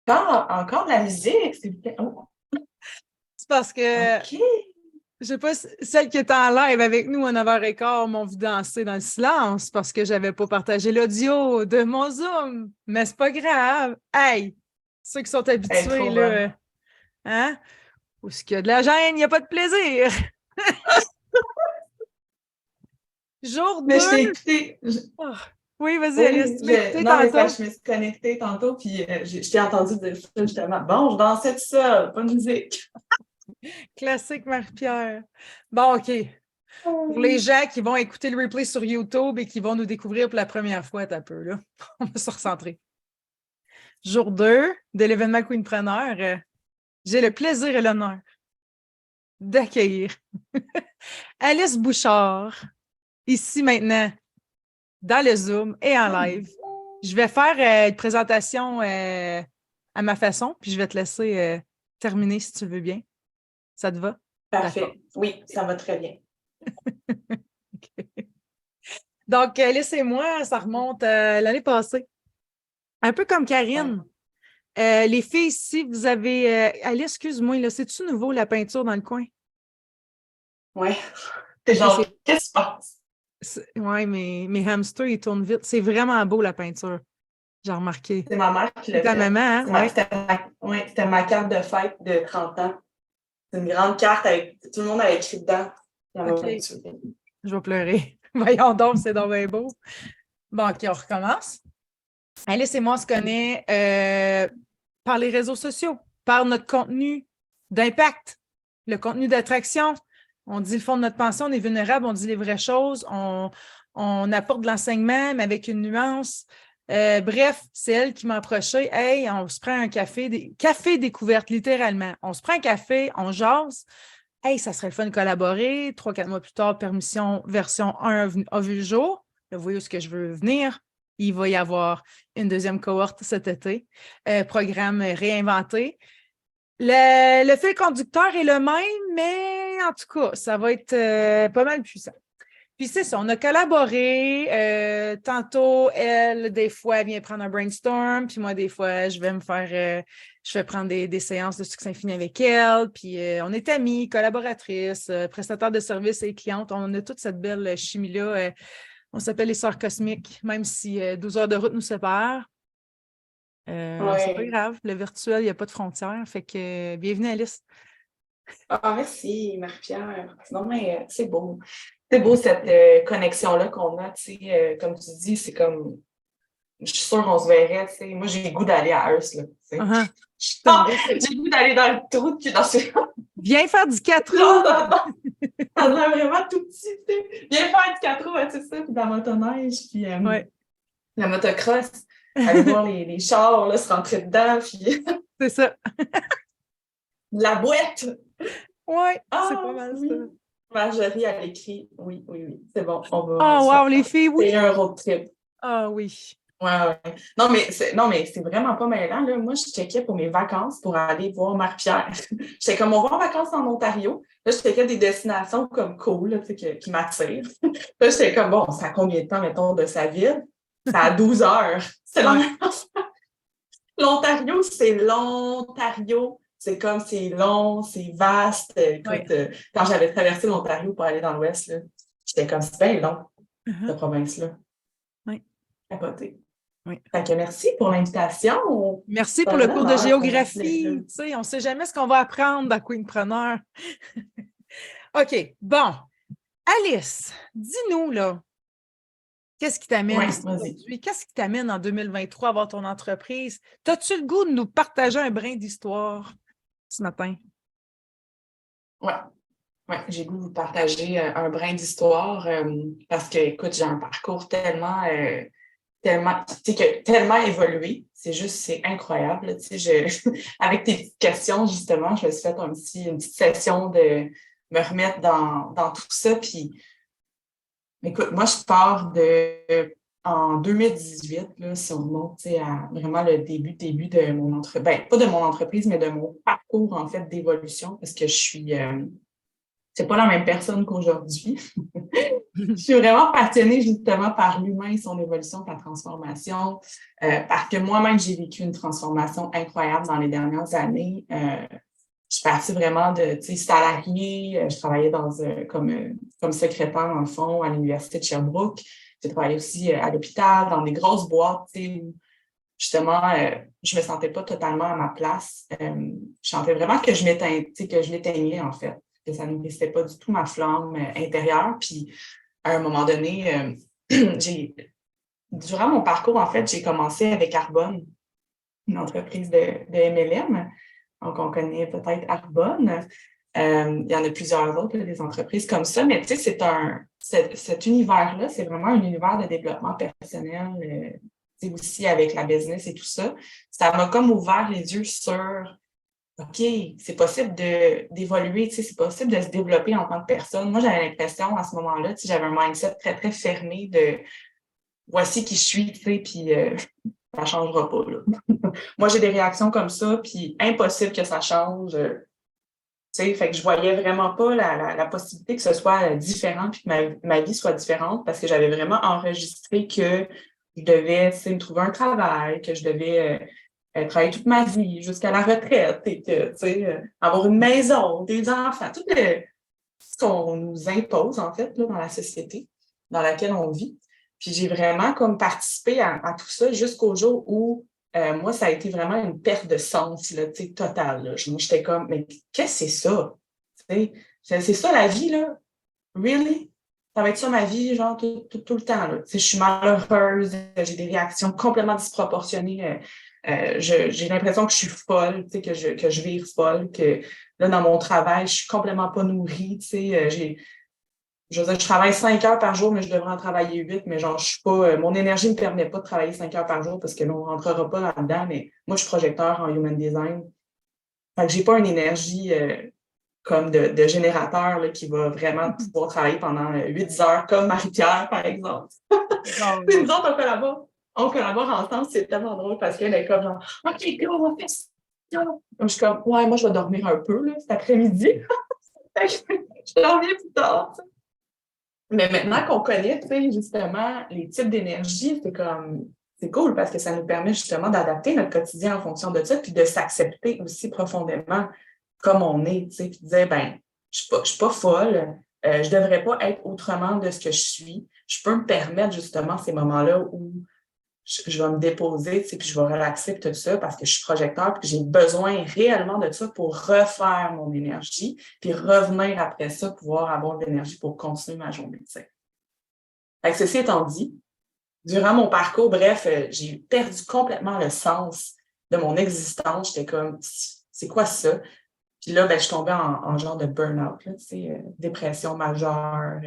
Encore de la musique. C'est parce que, OK. je sais pas, celle qui était en live avec nous à 9h15 m'ont vu danser dans le silence parce que j'avais pas partagé l'audio de mon Zoom. Mais c'est pas grave. Hey, ceux qui sont Elle est habitués, trop bonne. là, hein? Où est-ce qu'il y a de la gêne, il n'y a pas de plaisir. Jour Mais je t'ai 2. écouté. Oui, vas-y, Alice, Oui, tu m'as écouté non, mais tantôt. parce que je me suis connectée tantôt, puis je t'ai entendu dire ça justement. Bon, je dansais tout seul, pas de musique. Classique Marie-Pierre. Bon, OK. Pour les gens qui vont écouter le replay sur YouTube et qui vont nous découvrir pour la première fois, t'as peu, là. On va se recentrer. Jour 2 de l'événement Queenpreneur, j'ai le plaisir et l'honneur d'accueillir Alice Bouchard, ici maintenant, dans le Zoom et en live. Je vais faire une présentation à ma façon, puis je vais te laisser terminer si tu veux bien. Ça te va? D'accord. Parfait. Oui, ça va très bien. OK. Donc, Alice et moi, ça remonte l'année passée. Un peu comme Ouais. Karine. Les filles, ici, vous avez. Alice, excuse-moi, là, c'est-tu nouveau la peinture dans le coin? Ouais. T'es OK, genre, qu'est-ce qui se passe? Ouais, mes hamsters, ils tournent vite. C'est vraiment beau, la peinture. J'ai remarqué. C'est ma mère qui C'est l'a ta fait. maman, hein? Ouais. C'était ma carte de fête de 30 ans. C'est une grande carte avec tout le monde avait écrit dedans. OK. Je vais pleurer. Voyons donc, c'est donc bien beau. Bon, OK, on recommence. Alice et moi, on se connaît par les réseaux sociaux, par notre contenu d'impact, le contenu d'attraction. On dit le fond de notre pensée, on est vulnérable, on dit les vraies choses, on apporte de l'enseignement, mais avec une nuance. Bref, c'est elle qui m'a approché. Hey, on se prend un café, café découverte, littéralement. On se prend un café, on jase. Hey, ça serait le fun de collaborer. 3-4 mois plus tard, permission version 1 a vu le jour. Là, vous voyez où ce que je veux venir. Il va y avoir une deuxième cohorte cet été. Programme réinventé. Le fil conducteur est le même, mais en tout cas, ça va être pas mal puissant. Puis c'est ça, on a collaboré. Tantôt, elle, des fois, elle vient prendre un brainstorm, puis moi, des fois, je vais prendre des séances de succès infini avec elle. Puis on est amis, collaboratrices, prestataires de services et clientes. On a toute cette belle chimie-là. On s'appelle les Sœurs Cosmiques, même si 12 heures de route nous séparent. C'est pas Ouais. grave, le virtuel, il n'y a pas de frontières. Fait que bienvenue, Alice. Ah, merci, Marie-Pierre. Non, mais c'est beau. C'est beau cette connexion-là qu'on a, tu sais, comme tu dis, c'est comme, je suis sûre qu'on se verrait, tu sais. Moi, j'ai le goût d'aller à Hearst, là, tu sais. Uh-huh. C'est une grosse... J'ai le goût d'aller dans le trou, puis dans ce... Viens faire du 4 Genre, roues! ça a l'air vraiment tout petit, tu sais. Viens faire du 4 roues, tu sais, ça, puis de la motoneige, puis Ouais, la motocross. Aller voir les chars, là, se rentrer dedans, puis c'est ça. la boîte. Ouais, c'est Ah, pas mal ça. oui. Marjorie, elle écrit, oui, oui, oui, c'est bon, on va Oh, se wow, faire les ça. filles, oui! C'est un road trip. Ah oui. Ouais, ouais. Non, mais c'est vraiment pas mêlant, là. Moi, je checkais pour mes vacances pour aller voir Marie-Pierre. J'étais comme, on va en vacances en Ontario. Là, je checkais des destinations comme cool, là, tu sais, qui m'attirent. Là, j'étais comme, bon, ça a combien de temps, mettons, de sa ville? Ça a 12 heures. C'est la Ouais, même chose. L'Ontario, c'est l'Ontario. C'est comme, c'est long, c'est vaste. ouais. Écoute, quand j'avais traversé l'Ontario pour aller dans l'Ouest, là, j'étais comme, c'est bien long, Uh-huh. cette province-là. Ouais, Capoté. ouais. Fait que merci pour l'invitation. Merci C'est pour un le cours de honneur d'être là. géographie. Tu sais, on ne sait jamais ce qu'on va apprendre dans Queenpreneur. OK, bon. Alice, dis-nous, là, qu'est-ce qui t'amène Ouais, ici vas-y. aujourd'hui? Qu'est-ce qui t'amène en 2023 à avoir ton entreprise? T'as-tu le goût de nous partager un brin d'histoire ce matin? Ouais, ouais, j'ai le goût de vous partager un brin d'histoire parce que, écoute, j'ai un parcours tellement, tu sais, tellement évolué. C'est juste, c'est incroyable. Là, tu sais, avec tes petites questions, justement, je me suis fait une petite session de me remettre dans tout ça. Puis, écoute, moi, je pars en 2018, là, si on monte, tu sais, à vraiment le début de mon entreprise. Ben, pas de mon entreprise, mais de mon parcours, en fait, d'évolution, parce que je suis c'est pas la même personne qu'aujourd'hui. Je suis vraiment passionnée justement par l'humain, son évolution, sa transformation, parce que moi-même, j'ai vécu une transformation incroyable dans les dernières années. Je suis partie vraiment de salariée. Je travaillais comme secrétaire, dans le fond, à l'Université de Sherbrooke. J'ai travaillé aussi à l'hôpital, dans des grosses boîtes, où justement, je me sentais pas totalement à ma place. Je sentais vraiment que je m'éteignais, en fait, que ça ne restait pas du tout ma flamme intérieure. Puis, à un moment donné, durant mon parcours, en fait, j'ai commencé avec Arbonne, une entreprise de MLM. Donc, on connaît peut-être Arbonne. Il y en a plusieurs autres, là, des entreprises comme ça, mais tu sais, cet univers-là, c'est vraiment un univers de développement personnel, aussi avec la business et tout ça. Ça m'a comme ouvert les yeux sur OK, c'est possible d'évoluer, tu sais, c'est possible de se développer en tant que personne. Moi, j'avais l'impression à ce moment-là, tu sais, j'avais un mindset très, très fermé de voici qui je suis, tu sais, puis ça ne changera pas, là. Moi, j'ai des réactions comme ça, puis impossible que ça change. Tu sais, fait que je voyais vraiment pas la possibilité que ce soit différent puis que ma vie soit différente parce que j'avais vraiment enregistré que je devais, tu sais, me trouver un travail, que je devais travailler toute ma vie jusqu'à la retraite et que, tu sais, avoir une maison, des enfants, ce qu'on nous impose, en fait, là, dans la société dans laquelle on vit. Puis j'ai vraiment comme participé à tout ça jusqu'au jour où moi, ça a été vraiment une perte de sens, là, tu sais, totale. Là. J'étais comme, mais qu'est-ce que c'est ça? C'est ça la vie, là? Really? Ça va être ça ma vie, genre, tout le temps, là. Tu sais, je suis malheureuse, j'ai des réactions complètement disproportionnées. J'ai l'impression que je suis folle, tu sais, que je vire folle, que là, dans mon travail, je suis complètement pas nourrie, tu sais, je veux dire, je travaille 5 heures par jour, mais je devrais en travailler 8, mais genre, je suis pas, mon énergie ne me permet pas de travailler 5 heures par jour parce que là, on ne rentrera pas là-dedans, mais moi, je suis projecteur en human design. Fait que j'ai pas une énergie comme de générateur là, qui va vraiment pouvoir travailler pendant 8 heures, comme Marie-Pierre, par exemple. Non, Puis non. nous autres, on collabore ensemble, c'est tellement drôle parce qu'elle est comme genre, OK, go, on va faire ça. Donc, je suis comme, ouais, moi, je vais dormir un peu là, cet après-midi. Je dors bien plus tard. Mais maintenant qu'on connaît, tu sais, justement, les types d'énergie, c'est cool parce que ça nous permet justement d'adapter notre quotidien en fonction de ça, puis de s'accepter aussi profondément comme on est, tu sais, puis de dire, ben, je suis pas folle, je devrais pas être autrement de ce que je suis. Je peux me permettre justement ces moments-là où je vais me déposer, tu sais, puis je vais relaxer puis tout ça parce que je suis projecteur puis j'ai besoin réellement de ça pour refaire mon énergie puis revenir après ça, pouvoir avoir de l'énergie pour continuer ma journée, tu sais. Fait que ceci étant dit, durant mon parcours, bref, j'ai perdu complètement le sens de mon existence. J'étais comme, c'est quoi ça? Puis là, ben, je tombais en genre de burn-out, là, tu sais, dépression majeure.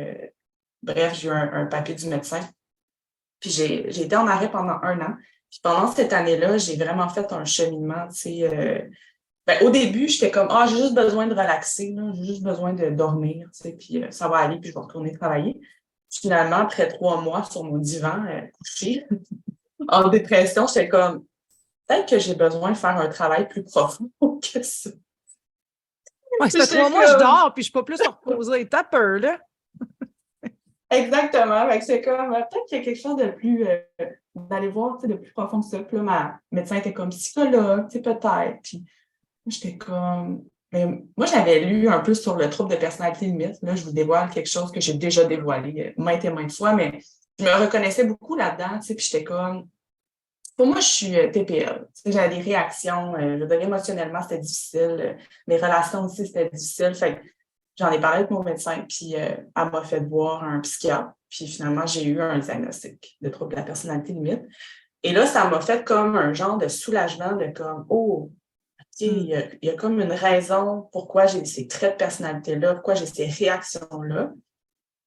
Bref, j'ai eu un papier du médecin. Puis j'ai été en arrêt pendant 1 an. Puis pendant cette année-là, j'ai vraiment fait un cheminement, tu sais. Ben, au début, j'étais comme, j'ai juste besoin de relaxer, là, j'ai juste besoin de dormir, tu sais, puis ça va aller, puis je vais retourner travailler. Finalement, après 3 mois sur mon divan, couché, en dépression, j'étais comme, peut-être que j'ai besoin de faire un travail plus profond que ça. Ouais, ça fait 3 mois, je dors, puis je ne suis pas plus reposée. T'as peur, là? Exactement. C'est comme, peut-être qu'il y a quelque chose de plus, d'aller voir, tu sais, de plus profond que ça. Puis là, ma médecin était comme psychologue, tu sais, peut-être. Puis j'étais comme, mais moi, j'avais lu un peu sur le trouble de personnalité limite. Là, je vous dévoile quelque chose que j'ai déjà dévoilé maintes et maintes fois, mais je me reconnaissais beaucoup là-dedans, tu sais, puis j'étais comme, pour moi, je suis TPL. Tu sais, j'avais des réactions, je veux dire, émotionnellement, c'était difficile. Mes relations aussi, c'était difficile. Fait que j'en ai parlé avec mon médecin, puis elle m'a fait voir un psychiatre. Puis finalement, j'ai eu un diagnostic de trouble de la personnalité limite. Et là, ça m'a fait comme un genre de soulagement de comme, OK, il y a comme une raison pourquoi j'ai ces traits de personnalité-là, pourquoi j'ai ces réactions-là.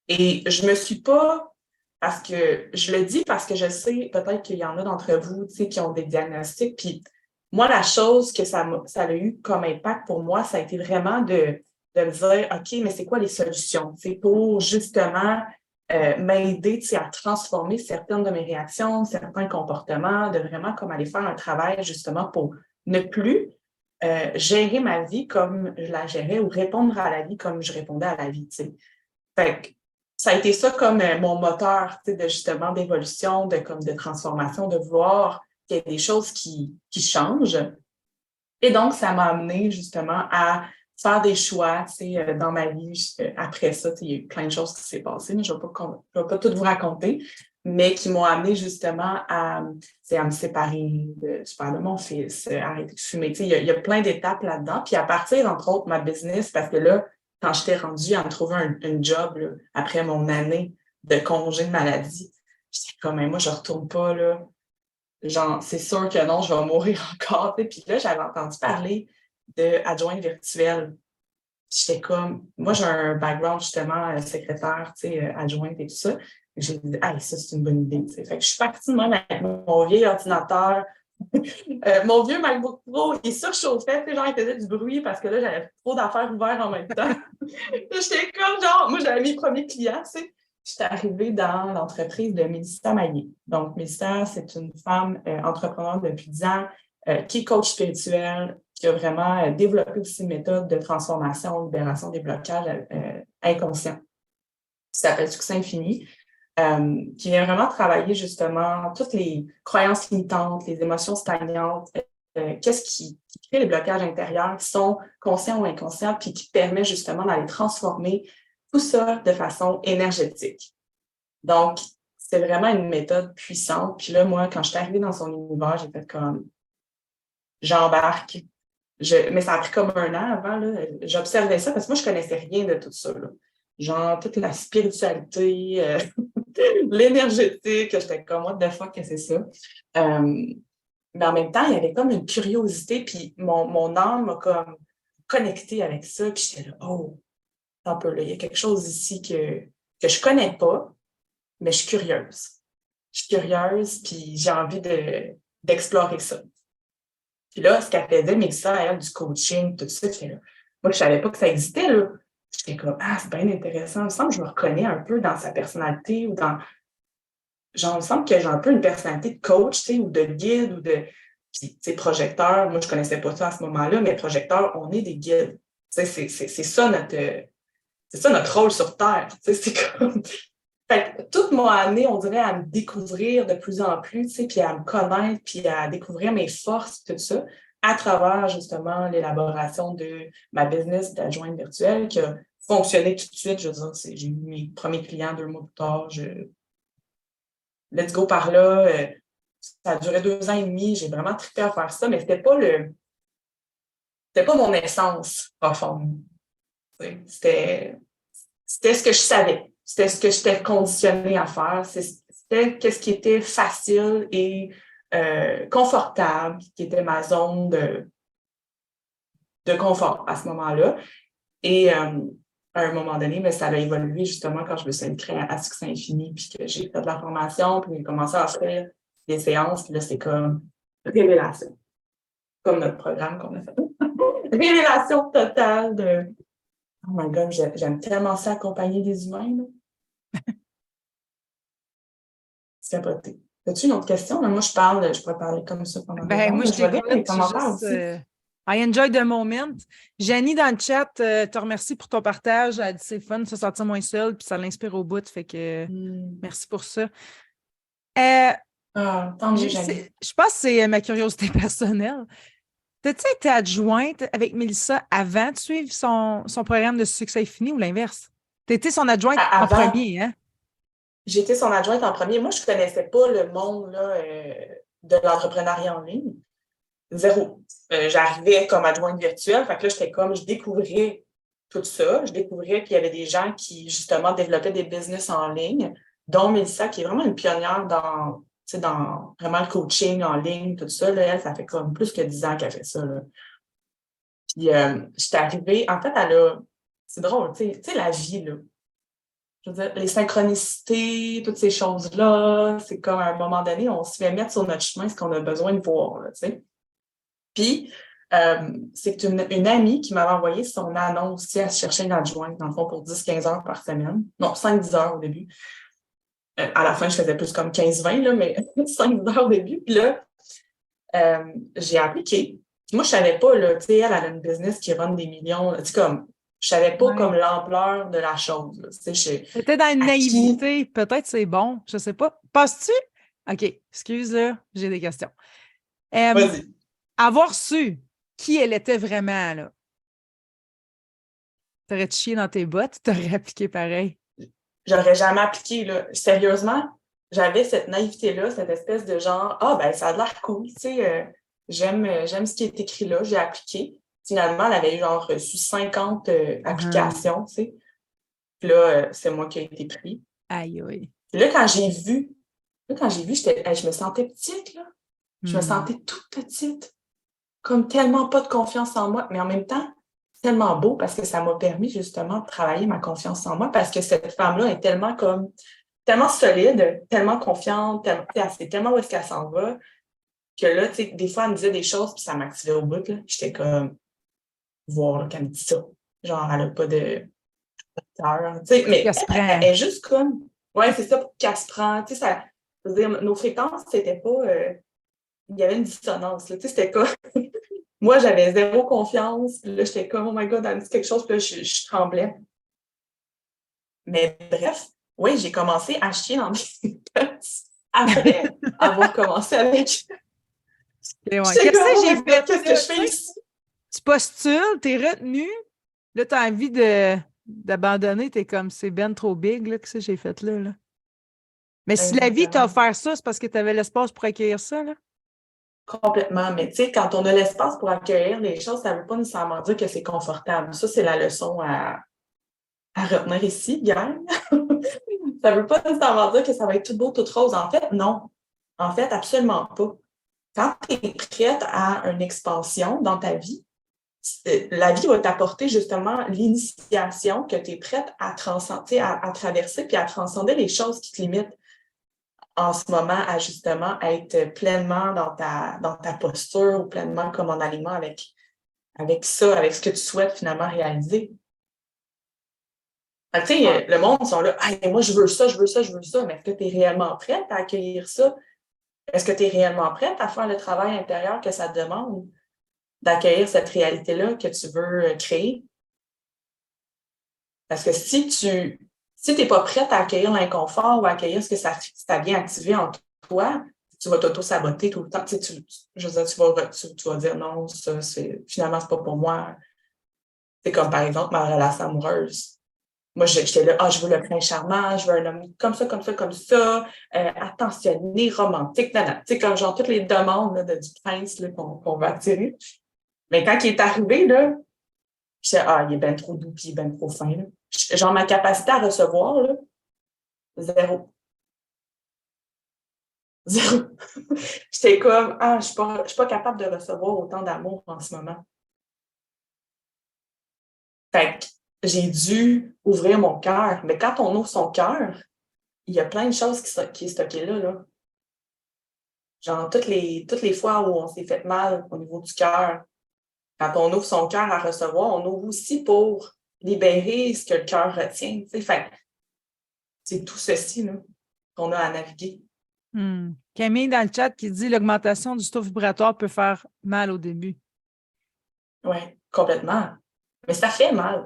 Et je me suis pas, parce que je le dis parce que je sais, peut-être qu'il y en a d'entre vous, tu sais, qui ont des diagnostics. Puis moi, la chose que ça a eu comme impact pour moi, ça a été vraiment de me dire, OK, mais c'est quoi les solutions, tu sais, pour justement m'aider, tu sais, à transformer certaines de mes réactions, certains comportements, de vraiment comme aller faire un travail justement pour ne plus gérer ma vie comme je la gérais ou répondre à la vie comme je répondais à la vie, tu sais. Fait que ça a été ça comme mon moteur, tu sais, de justement d'évolution, de transformation, de vouloir qu'il y ait des choses qui changent. Et donc, ça m'a amené justement à faire des choix, tu sais, dans ma vie. Après ça, tu sais, il y a eu plein de choses qui s'est passées, mais je ne vais pas tout vous raconter, mais qui m'ont amené justement à me séparer de mon fils, arrêter de fumer. Tu sais, il y a plein d'étapes là-dedans. Puis à partir, entre autres, ma business, parce que là, quand j'étais rendue à me trouver un job là, après mon année de congé de maladie, j'étais comme, moi, je ne retourne pas là. Genre, c'est sûr que non, je vais mourir encore. Puis là, j'avais entendu parler d'adjointe virtuelle. J'étais comme, moi, j'ai un background justement secrétaire, tu sais, adjointe et tout ça. J'ai dit, ah, ça, c'est une bonne idée. T'sais. Fait que je suis partie de même avec mon vieil ordinateur. Mon vieux MacBook Pro, il surchauffait, tu sais, genre, il faisait du bruit parce que là, j'avais trop d'affaires ouvertes en même temps. J'étais comme, genre, moi, j'avais mes premiers clients, tu sais. J'étais arrivée dans l'entreprise de Mélissa Maillé. Donc, Mélissa, c'est une femme entrepreneur depuis 10 ans, qui est coach spirituel, qui a vraiment développé aussi une méthode de transformation, libération des blocages inconscients, qui s'appelle Succès Infini, qui vient vraiment travailler justement toutes les croyances limitantes, les émotions stagnantes, qu'est-ce qui crée les blocages intérieurs qui sont conscients ou inconscients, puis qui permet justement d'aller transformer tout ça de façon énergétique. Donc, c'est vraiment une méthode puissante. Puis là, moi, quand je suis arrivée dans son univers, j'ai fait comme, j'embarque. Mais ça a pris comme 1 an avant. Là. J'observais ça parce que moi, je connaissais rien de tout ça. Là. Genre, toute la spiritualité, l'énergétique. J'étais comme, what the fuck, que c'est ça? Mais en même temps, il y avait comme une curiosité. Puis mon âme m'a comme connectée avec ça. Puis j'étais là, oh, un peu là, il y a quelque chose ici que je connais pas, mais je suis curieuse. Je suis curieuse, puis j'ai envie d'explorer ça. Puis là, ce qu'elle faisait, mais ça, elle, du coaching, tout ça, là, moi, je savais pas que ça existait, là. J'étais comme, ah, c'est bien intéressant. Il me semble que je me reconnais un peu dans sa personnalité ou dans... Genre, il me semble que j'ai un peu une personnalité de coach, tu sais, ou de guide, ou de... Puis, tu sais, projecteur, moi, je connaissais pas ça à ce moment-là, mais projecteur, on est des guides. Tu sais, c'est ça notre rôle sur Terre. Tu sais, c'est comme... Fait que toute mon année, on dirait, à me découvrir de plus en plus, tu sais, puis à me connaître, puis à découvrir mes forces, tout ça, à travers, justement, l'élaboration de ma business d'adjointe virtuelle qui a fonctionné tout de suite. Je veux dire, j'ai eu mes premiers clients 2 mois plus tard. Let's go par là. Ça a duré 2 ans et demi. J'ai vraiment trippé à faire ça, mais c'était pas mon essence profonde. C'était ce que je savais. C'était ce que j'étais conditionnée à faire. C'était ce qui était facile et confortable, qui était ma zone de confort à ce moment-là. Et à un moment donné, mais ça a évolué justement quand je me suis inscrite à Succès Infini, puis que j'ai fait de la formation, puis j'ai commencé à faire des séances, puis là, c'est comme révélation. Comme notre programme qu'on a fait. Révélation totale de oh my God, j'aime tellement ça accompagner des humains. Là. C'est capoté. As-tu une autre question? Moi, je pourrais parler comme ça pendant des heures. Moi, je vais lire les t'écoute. commentaires aussi. I enjoy the moment. Janie, dans le chat, te remercie pour ton partage. Elle dit c'est fun de se sentir moins seule, puis ça l'inspire au bout. Fait que merci pour ça. Tant mieux, Janie. Je pense que c'est ma curiosité personnelle. T'as-tu été adjointe avec Mélissa avant de suivre son programme de Succès Infini ou l'inverse? T'as été son adjointe en premier, hein? J'étais son adjointe en premier. Moi, je ne connaissais pas le monde là, de l'entrepreneuriat en ligne. Zéro. J'arrivais comme adjointe virtuelle. Fait que là, j'étais comme, je découvrais tout ça. Je découvrais qu'il y avait des gens qui, justement, développaient des business en ligne, dont Mélissa, qui est vraiment une pionnière dans vraiment le coaching en ligne, tout ça. Là, elle, ça fait comme plus que 10 ans qu'elle fait ça. Là. Puis, j'étais arrivée... En fait, c'est drôle, tu sais, la vie, là. Je veux dire, les synchronicités, toutes ces choses-là, c'est comme à un moment donné, on se fait mettre sur notre chemin ce qu'on a besoin de voir, là, tu sais. Puis, c'est une amie qui m'avait envoyé son annonce aussi à chercher une adjointe, dans le fond, pour 10-15 heures par semaine. Non, 5-10 heures au début. À la fin, je faisais plus comme 15-20, là, mais 5 heures au début. Puis là, j'ai appliqué. Moi, je savais pas, là, tu sais, elle a une business qui run des millions. Tu sais, comme, je savais pas Ouais. comme l'ampleur de la chose, là. Tu sais, T'étais dans une à qui, naïveté, peut-être c'est bon, je sais pas. Penses-tu? OK, excuse là, j'ai des questions. Euh, vas-y. avoir su qui elle était vraiment, là, t'aurais-tu chié dans tes bottes, t'aurais appliqué pareil. J'aurais jamais appliqué, là. Sérieusement, j'avais cette naïveté-là, cette espèce de genre, ah, ben, ça a l'air cool, tu sais, j'aime ce qui est écrit là, j'ai appliqué. Finalement, elle avait genre reçu 50 Uhum. applications, tu sais. Puis là, c'est moi qui ai été pris. Aïe, aïe. Puis là, quand j'ai vu, je me sentais petite, là. Je me Hmm. sentais toute petite, comme tellement pas de confiance en moi, mais en même temps, tellement beau parce que ça m'a permis justement de travailler ma confiance en moi parce que cette femme-là est tellement comme, tellement solide, tellement confiante, tellement, elle sait tellement où est-ce qu'elle s'en va que là, tu sais, des fois, elle me disait des choses puis ça m'activait au bout, là. J'étais comme, voir là, qu'elle me dit ça. Genre, elle a pas de cœur, tu sais, mais Qu'elle se elle prend. est juste comme, ouais, c'est ça, qu'elle se prend, tu sais, ça, je veux dire, nos fréquences, c'était pas, il y avait une dissonance, là, tu sais, c'était comme, moi, j'avais zéro confiance. Puis là, j'étais comme, oh my God, elle me dit quelque chose. Puis là, je tremblais. Mais bref, oui, j'ai commencé à chier dans mes potes après avoir commencé avec. Et ouais. J'étais Qu'est-ce comme, que oh j'ai my God, fait qu'est-ce que là? je Tu fais sais, ici? tu postules, t'es retenu, là, t'as envie d'abandonner, t'es comme, c'est ben trop big, là, qu'est-ce que j'ai fait là, là? Mais si la vie t'a Exactement. offert ça, c'est parce que t'avais l'espace pour accueillir ça, là? Complètement. Mais tu sais, quand on a l'espace pour accueillir les choses, ça ne veut pas nécessairement dire que c'est confortable. Ça, c'est la leçon à retenir ici, gang. Ça ne veut pas nécessairement dire que ça va être tout beau, tout rose. En fait, non. En fait, absolument pas. Quand tu es prête à une expansion dans ta vie, la vie va t'apporter justement l'initiation que tu es prête à transcender, à traverser puis à transcender les choses qui te limitent en ce moment à justement être pleinement dans ta posture ou pleinement comme en aliment avec ça, avec ce que tu souhaites finalement réaliser. Tu sais, le monde sont là, hey, moi je veux ça, je veux ça, je veux ça, mais est-ce que tu es réellement prête à accueillir ça? Est-ce que tu es réellement prête à faire le travail intérieur que ça demande d'accueillir cette réalité-là que tu veux créer? Parce que si tu n'es pas prête à accueillir l'inconfort ou à accueillir ce que ça vient activer en toi, tu vas t'auto-saboter tout le temps. Je veux dire, tu vas dire non, ça, finalement, c'est pas pour moi. C'est comme par exemple ma relation amoureuse. Moi, j'étais là, je veux le prince charmant, je veux un homme comme ça, comme ça, comme ça, attentionné, romantique, tu sais, comme genre toutes les demandes là, du prince là, qu'on va attirer. Mais quand il est arrivé, là, j'étais, il est bien trop doux, puis il est bien trop fin. Là. Genre, ma capacité à recevoir, là, zéro. Zéro. J'étais comme, je suis pas capable de recevoir autant d'amour en ce moment. Fait que j'ai dû ouvrir mon cœur. Mais quand on ouvre son cœur, il y a plein de choses qui est stocké là, là. Genre, toutes les fois où on s'est fait mal au niveau du cœur, quand on ouvre son cœur à recevoir, on ouvre aussi pour libérer ce que le cœur retient. T'sais. Fait que c'est tout ceci là, qu'on a à naviguer. Camille dans le chat qui dit l'augmentation du taux vibratoire peut faire mal au début. Oui, complètement. Mais ça fait mal.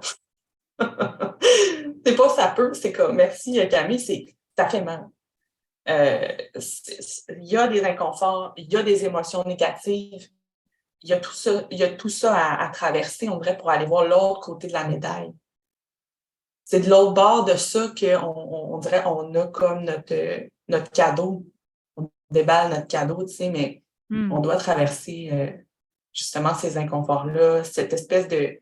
C'est pas ça peut, c'est comme merci Camille, ça fait mal. Il y a des inconforts, il y a des émotions négatives, il y a tout ça à traverser, on dirait, pour aller voir l'autre côté de la médaille. C'est de l'autre bord de ça on dirait on a comme notre cadeau. On déballe notre cadeau, tu sais, mais on doit traverser justement ces inconforts-là, cette espèce de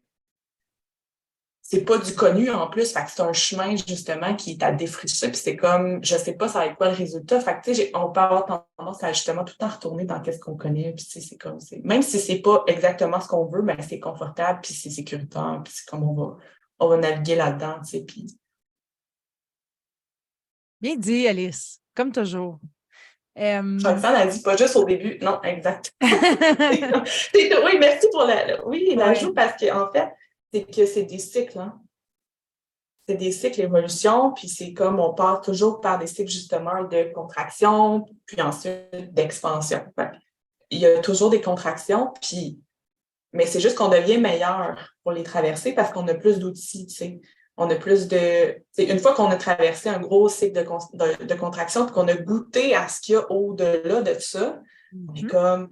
c'est pas du connu en plus, fait que c'est un chemin justement qui est à défricher, puis c'est comme, je sais pas ça va être quoi le résultat, fait que tu sais, on peut avoir tendance à justement tout le temps retourner dans qu'est-ce qu'on connaît, puis tu sais, c'est comme, même si c'est pas exactement ce qu'on veut, ben c'est confortable, puis c'est sécuritaire, puis c'est comme on va naviguer là-dedans, tu sais, puis... Bien dit, Alice, comme toujours. Roxane a dit pas juste au début, non, exact. Oui, merci pour oui, l'ajout, parce qu'en fait, c'est que c'est des cycles, hein. C'est des cycles d'évolution, puis c'est comme on part toujours par des cycles justement de contraction, puis ensuite d'expansion. Il y a toujours des contractions, puis Mais c'est juste qu'on devient meilleur pour les traverser parce qu'on a plus d'outils, tu sais. On a plus de... Une fois qu'on a traversé un gros cycle de contraction puis qu'on a goûté à ce qu'il y a au-delà de ça, on est comme...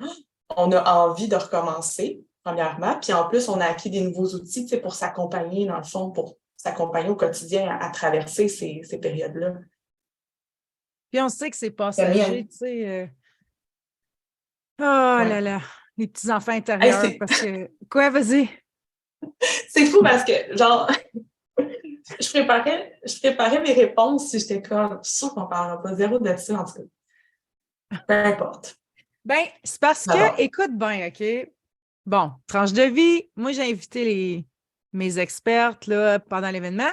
On a envie de recommencer, premièrement. Puis en plus, on a acquis des nouveaux outils, tu sais, pour s'accompagner, dans le fond, pour s'accompagner au quotidien à traverser ces périodes-là. Puis on sait que c'est passager, tu sais. Oh là là, les petits enfants intérieurs, parce que... Quoi, vas-y? C'est fou parce que, genre, je préparais mes réponses si j'étais comme, je suis sûre qu'on ne parlera pas zéro de ça, en tout cas. Peu importe. Ben, c'est parce que, écoute bien, OK? Bon, tranche de vie, moi, j'ai invité mes expertes là, pendant l'événement.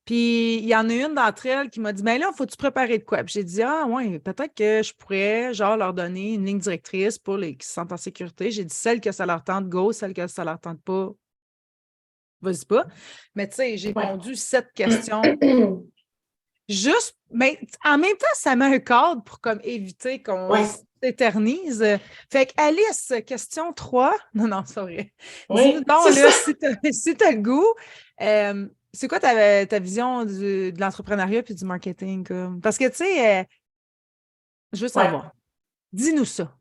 Puis, il y en a une d'entre elles qui m'a dit, ben là, faut-tu préparer de quoi? Puis j'ai dit, ah ouais, peut-être que je pourrais, genre, leur donner une ligne directrice pour les qui se sentent en sécurité. J'ai dit, celle que ça leur tente, go, celle que ça leur tente pas, vas-y pas. Mais tu sais, j'ai pondu 7 questions. Juste, mais en même temps, ça met un cadre pour comme éviter qu'on s'éternise. Fait que Alice, question 3. Non, c'est vrai. Dis-nous donc, là, si tu as le goût, c'est quoi ta vision de l'entrepreneuriat puis du marketing? Comme? Parce que, tu sais, je veux savoir. Dis-nous ça.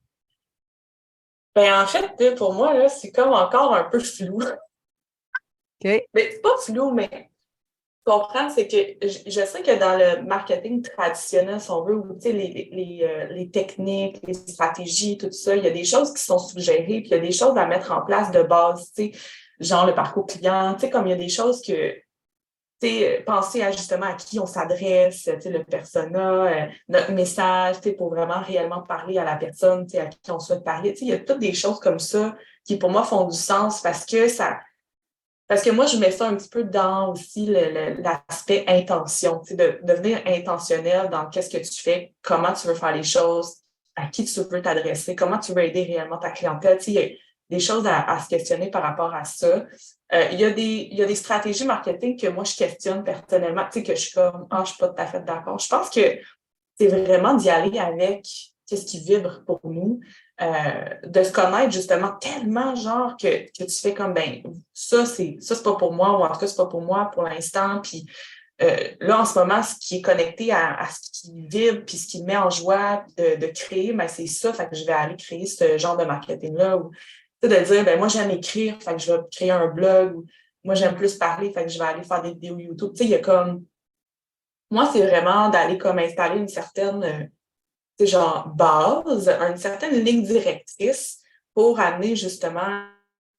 Ben, en fait, pour moi, là, c'est comme encore un peu flou. OK. Mais c'est pas flou, mais comprendre, c'est que je sais que dans le marketing traditionnel, si on veut, où les techniques, les stratégies, tout ça, il y a des choses qui sont suggérées, puis il y a des choses à mettre en place de base, tu sais, genre le parcours client, tu sais, comme il y a des choses que, tu sais, penser à justement à qui on s'adresse, tu sais, le persona, notre message, tu sais, pour vraiment réellement parler à la personne, tu sais, à qui on souhaite parler, tu sais, il y a toutes des choses comme ça qui, pour moi, font du sens parce que moi, je mets ça un petit peu dans aussi l'aspect intention, tu sais, de devenir intentionnel dans qu'est-ce que tu fais, comment tu veux faire les choses, à qui tu veux t'adresser, comment tu veux aider réellement ta clientèle. Tu sais, il y a des choses à se questionner par rapport à ça. Il y a des stratégies marketing que moi, je questionne personnellement, tu sais, que je suis comme, je suis pas tout à fait d'accord. Je pense que c'est vraiment d'y aller avec qu'est-ce qui vibre pour nous, de se connaître justement tellement genre que tu fais comme ben ça c'est pas pour moi ou en tout cas c'est pas pour moi pour l'instant puis là en ce moment ce qui est connecté à ce qui vibre puis ce qui me met en joie de créer ben c'est ça, fait que je vais aller créer ce genre de marketing là ou de dire ben moi j'aime écrire, fait que je vais créer un blog ou moi j'aime plus parler, fait que je vais aller faire des vidéos YouTube, tu sais il y a comme moi c'est vraiment d'aller comme installer une certaine genre base, une certaine ligne directrice pour amener justement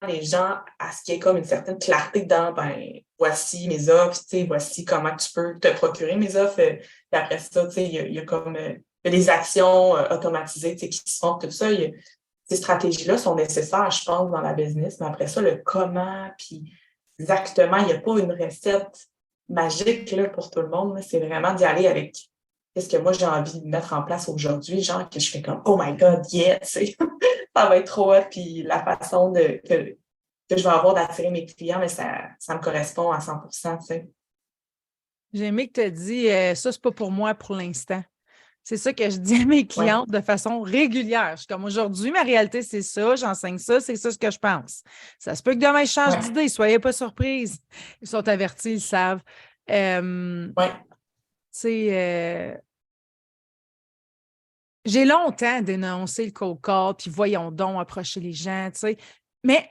les gens à ce qu'il y ait comme une certaine clarté dans, ben, voici mes offres, tu sais, voici comment tu peux te procurer mes offres. Puis après ça, tu sais, il y a comme il y a des actions automatisées, tu sais, qui se font, tout ça. Ces stratégies-là sont nécessaires, je pense, dans la business, mais après ça, le comment, puis exactement, il n'y a pas une recette magique là, pour tout le monde. C'est vraiment d'y aller avec qu'est-ce que moi j'ai envie de mettre en place aujourd'hui, genre que je fais comme oh my God, yeah, ça va être trop hot, puis la façon que je vais avoir d'attirer mes clients, mais ça me correspond à 100%, tu sais. J'ai aimé que tu as dit ça, c'est pas pour moi pour l'instant. C'est ça que je dis à mes clientes de façon régulière. Je suis comme aujourd'hui, ma réalité, c'est ça, j'enseigne ça, c'est ça ce que je pense. Ça se peut que demain, je change d'idée, soyez pas surprises. Ils sont avertis, ils savent. Tu sais, j'ai longtemps dénoncé le cold call, puis voyons donc approcher les gens, tu sais. Mais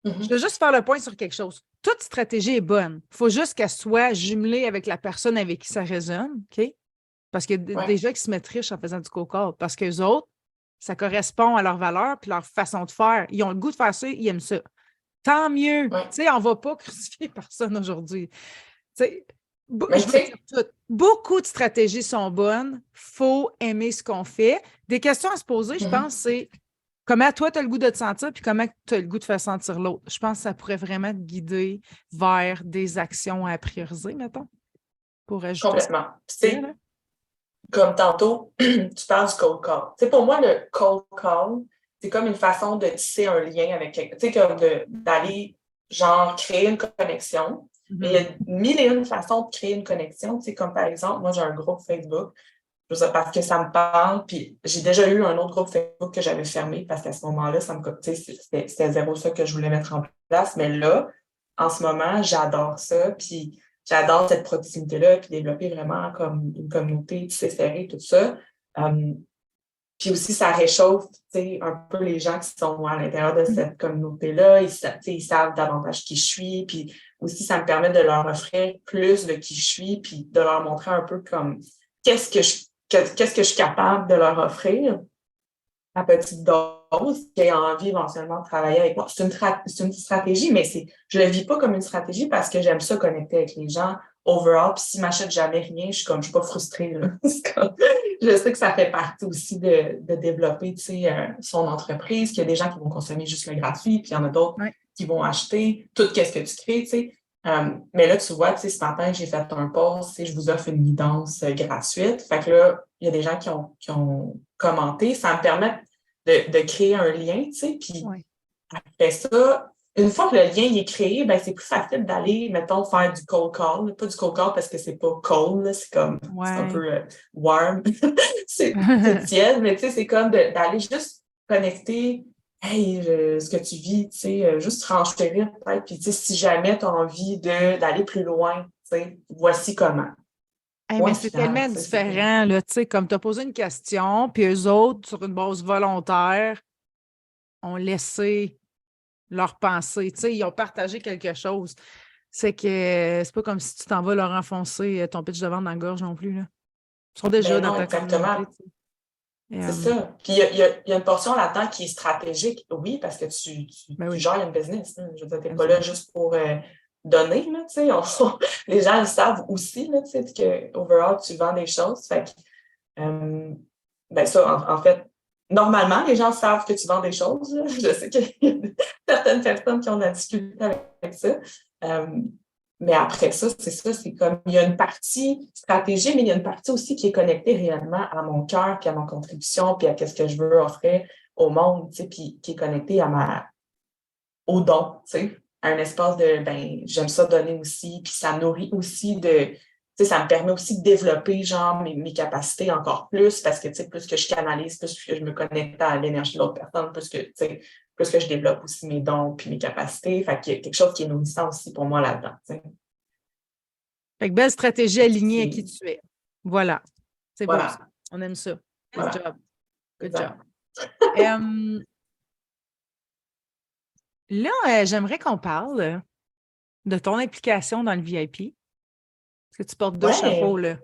je veux juste faire le point sur quelque chose. Toute stratégie est bonne. Il faut juste qu'elle soit jumelée avec la personne avec qui ça résonne, OK? Parce qu'il y a des gens qui se mettent riches en faisant du cold call, parce qu'eux autres, ça correspond à leurs valeurs puis leur façon de faire. Ils ont le goût de faire ça, ils aiment ça. Tant mieux. Tu sais, on ne va pas crucifier personne aujourd'hui. Tu sais, beaucoup de stratégies sont bonnes. Il faut aimer ce qu'on fait. Des questions à se poser, je pense, c'est comment toi, tu as le goût de te sentir puis comment tu as le goût de faire sentir l'autre. Je pense que ça pourrait vraiment te guider vers des actions à prioriser, mettons, pour ajouter. Complètement. C'est comme tantôt, tu parles du cold call. Tu sais, pour moi, le cold call, c'est comme une façon de tisser un lien avec quelqu'un. Tu sais, comme d'aller, genre, créer une connexion. Mais il y a mille et une façons de créer une connexion. Tu sais, comme par exemple, moi, j'ai un groupe Facebook. Je veux dire, parce que ça me parle. Puis j'ai déjà eu un autre groupe Facebook que j'avais fermé parce qu'à ce moment-là, c'était zéro ça que je voulais mettre en place. Mais là, en ce moment, j'adore ça. Puis j'adore cette proximité-là, puis développer vraiment comme une communauté tissée serrée, tout ça. Puis aussi, ça réchauffe un peu les gens qui sont à l'intérieur de cette communauté-là. Ils savent davantage qui je suis. Puis aussi, ça me permet de leur offrir plus de qui je suis, puis de leur montrer un peu comme qu'est-ce que je suis capable de leur offrir à petite dose, qui a envie éventuellement de travailler avec moi. C'est une stratégie, mais je le vis pas comme une stratégie parce que j'aime ça connecter avec les gens overall. Puis s'ils m'achètent jamais rien, je suis pas frustrée, là. Je sais que ça fait partie aussi de développer, son entreprise, qu'il y a des gens qui vont consommer juste le gratuit, puis il y en a d'autres qui vont acheter tout ce que tu crées, tu sais. Mais là, tu vois, ce matin, j'ai fait un post, je vous offre une guidance gratuite. Fait que là, il y a des gens qui ont commenté. Ça me permet de créer un lien, puis après ça, une fois que le lien est créé, ben, c'est plus facile d'aller, mettons, faire du cold call. Pas du cold call parce que c'est pas cold, là, c'est comme, c'est un peu warm. c'est tiède, mais c'est comme d'aller juste connecter. Hey, ce que tu vis, juste renchérir peut-être. Puis, si jamais tu as envie d'aller plus loin, voici comment. Hey, mais c'est tellement différent, là, comme tu as posé une question, puis eux autres, sur une base volontaire, ont laissé leur pensée. Ils ont partagé quelque chose. C'est que c'est pas comme si tu t'en vas leur enfoncer ton pitch de vente dans la gorge non plus. Là. Ils sont déjà dans ta communauté. C'est ça. Puis il y a une portion là-dedans qui est stratégique, oui, parce que tu gères une business. Hein. Je veux dire, tu n'es pas là juste pour donner. Là, les gens le savent aussi là, que overall, tu vends des choses. Fait que, ben ça, en fait, normalement, les gens savent que tu vends des choses. Là. Je sais qu'il y a certaines personnes qui ont de la difficulté avec ça. Mais après ça, c'est comme, il y a une partie stratégie, mais il y a une partie aussi qui est connectée réellement à mon cœur, puis à ma contribution, puis à ce que je veux offrir au monde, puis qui est connectée au don, à un espace de, ben, j'aime ça donner aussi, puis ça nourrit aussi ça me permet aussi de développer, genre, mes capacités encore plus, parce que, plus que je canalise, plus que je me connecte à l'énergie de l'autre personne, plus que je développe aussi mes dons puis mes capacités. Fait qu'il y a quelque chose qui est nourrissant aussi pour moi là-dedans, Fait que belle stratégie alignée à qui tu es. Voilà. C'est beau, ça. On aime ça. Good job. Good job. Là, j'aimerais qu'on parle de ton implication dans le VIP. Parce que tu portes deux chapeaux, là.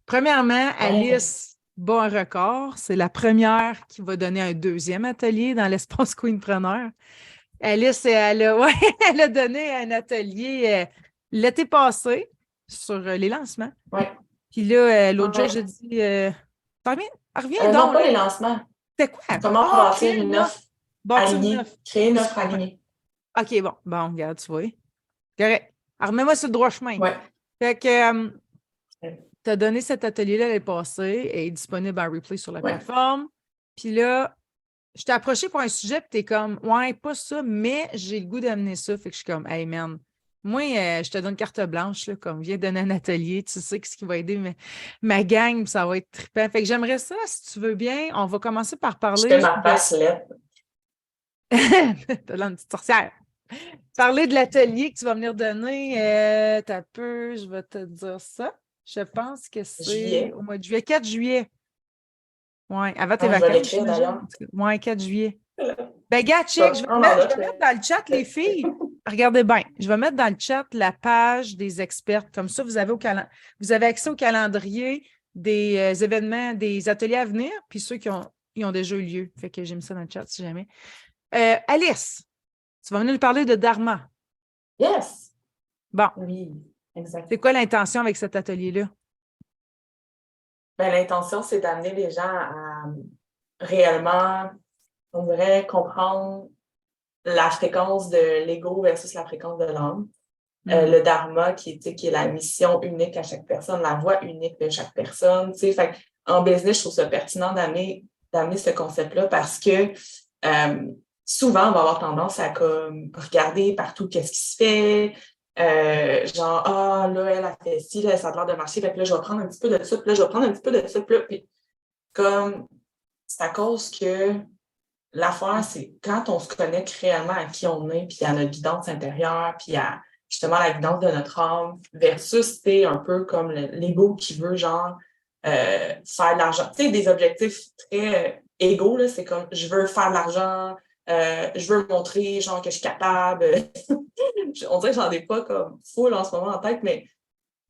Premièrement, Alice bat un record. C'est la première qui va donner un deuxième atelier dans l'espace Queenpreneur. Alice, elle a donné un atelier l'été passé sur les lancements. Oui. Puis là, l'autre jour, j'ai dit reviens donc. Non, pas les lancements. C'était quoi? Comment bâtir une offre alignée? Créer une offre alignée. OK, bon, regarde, tu vois. Correct. Alors, remets-moi sur le droit chemin. Oui. Fait que tu as donné cet atelier-là l'année passée et est disponible en replay sur la plateforme. Puis là, je t'ai approché pour un sujet, puis tu es comme, ouais, pas ça, mais j'ai le goût d'amener ça. Fait que je suis comme, hey man, moi, je te donne carte blanche, là, comme viens donner un atelier, tu sais ce qui va aider ma gang, puis ça va être trippant. Fait que j'aimerais ça, si tu veux bien, on va commencer par parler. Je fais ma face lettre. T'as l'air une petite sorcière. Parler de l'atelier que tu vas venir donner, t'as peu, je vais te dire ça. Je pense que c'est au mois de juillet, 4 juillet. Oui, avant tes vacances. Je vais l'écrire d'ailleurs. Oui, 4 juillet. Ben, gars, check, je vais mettre dans le chat, les filles. Regardez bien, je vais mettre dans le chat la page des expertes. Comme ça, vous avez accès au calendrier des événements, des ateliers à venir, puis ceux qui ont déjà eu lieu. Fait que j'ai mis ça dans le chat si jamais. Alice, tu vas venir nous parler de Dharma. Yes! Bon. Oui, exact. C'est quoi l'intention avec cet atelier-là? Ben, l'intention, c'est d'amener les gens à réellement, on dirait, comprendre la fréquence de l'ego versus la fréquence de l'âme. Le dharma, qui est la mission unique à chaque personne, la voie unique de chaque personne. Fait, en business, je trouve ça pertinent d'amener ce concept-là parce que souvent, on va avoir tendance à comme, regarder partout qu'est-ce qui se fait, Genre, ah, là, elle a fait ci, là, ça a l'air de marcher, fait que là, je vais prendre un petit peu de ça, puis là, je vais prendre un petit peu de ça, puis comme, c'est à cause que l'affaire, c'est quand on se connecte réellement à qui on est, puis à notre guidance intérieure, puis à justement la guidance de notre âme, versus, c'est un peu comme l'ego qui veut, genre, faire de l'argent. Tu sais, des objectifs très égaux, là, c'est comme, je veux faire de l'argent, je veux montrer, genre, que je suis capable. On dirait que j'en ai pas comme full en ce moment en tête, mais